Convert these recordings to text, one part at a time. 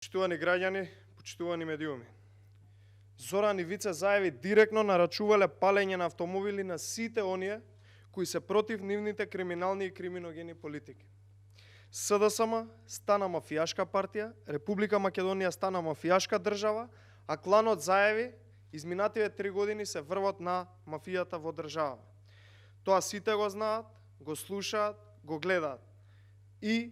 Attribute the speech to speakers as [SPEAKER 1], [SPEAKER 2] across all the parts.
[SPEAKER 1] Почитувани граѓани, почитувани медиуми. Зоран и Вице Заеви директно нарачувале палење на автомобили на сите оние кои се против нивните криминални и криминогени политики. СДСМ стана мафијашка партија, Република Македонија стана мафијашка држава, а кланот Заеви изминативе 3 години се врвот на мафијата во држава. Тоа сите го знаат, го слушаат, го гледаат. И,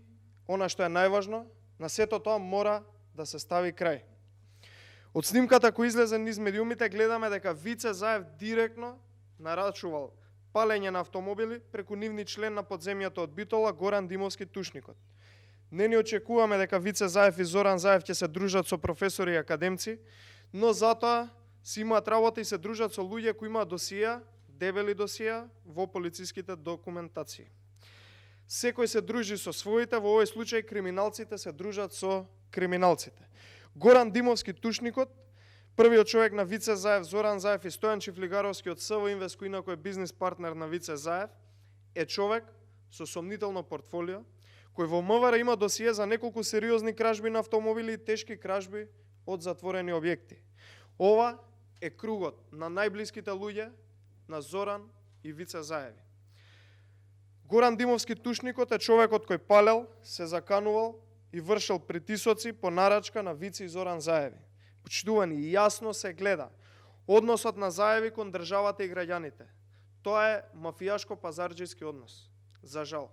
[SPEAKER 1] она што е најважно, на сето тоа мора да се стави крај. Од снимката кој излезе низ медиумите гледаме дека Вице Заев директно нарачувал палење на автомобили преку нивни член на подземјата од Битола Горан Димовски Тушникот. Не ни очекуваме дека Вице Заев и Зоран Заев ќе се дружат со професори и академци, но затоа си имаат работа и се дружат со луѓе кои имаат досија, дебели досија во полициските документации. Секој се дружи со своите, во овој случај криминалците се дружат со криминалците. Горан Димовски Тушникот, првиот човек на Вице Заев, Зоран Заев и Стојан Чифлигаровски од СВ Инвест, кој инаку е бизнис партнер на Вице Заев, е човек со сомнително портфолио, кој во МВР има досие за неколку сериозни кражби на автомобили и тешки кражби од затворени објекти. Ова е кругот на најблиските луѓе на Зоран и Вице Заеви. Горан Димовски Тушникот е човекот кој палел, се заканувал и вршил притисоци по нарачка на Вице и Зоран Заеви. Почитувани, јасно се гледа односот на Заеви кон државата и граѓаните. Тоа е мафијашко-пазарџиски однос, за жал.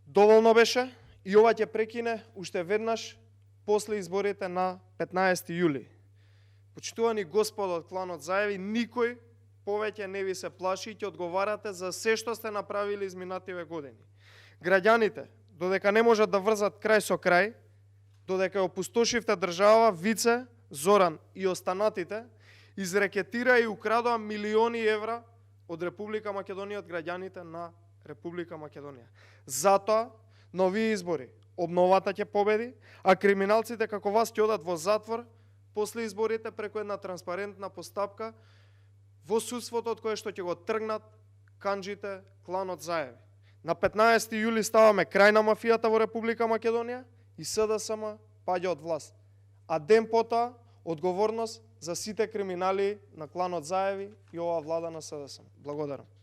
[SPEAKER 1] Доволно беше и ова ќе прекине уште веднаш после изборите на 15 јули. Почитувани господа од кланот Заеви, никој повеќе не ви се плаши и ќе одговарате за се што сте направили изминативе години. Граѓаните, додека не можат да врзат крај со крај, додека опустошивте држава, Вице, Зоран и останатите, изрекетира и украдоа милиони евра од Република Македонија, од граѓаните на Република Македонија. Затоа, на овие избори, обновата ќе победи, а криминалците како вас ќе одат во затвор после изборите преку една транспарентна постапка во судството од кое што ќе го тргнат канџите кланот Заеви. На 15 јули ставаме крај на мафијата во Република Македонија и СДСМ паѓа од власт. А ден потоа одговорност за сите криминали на кланот Заеви и оваа влада на СДСМ. Благодарам.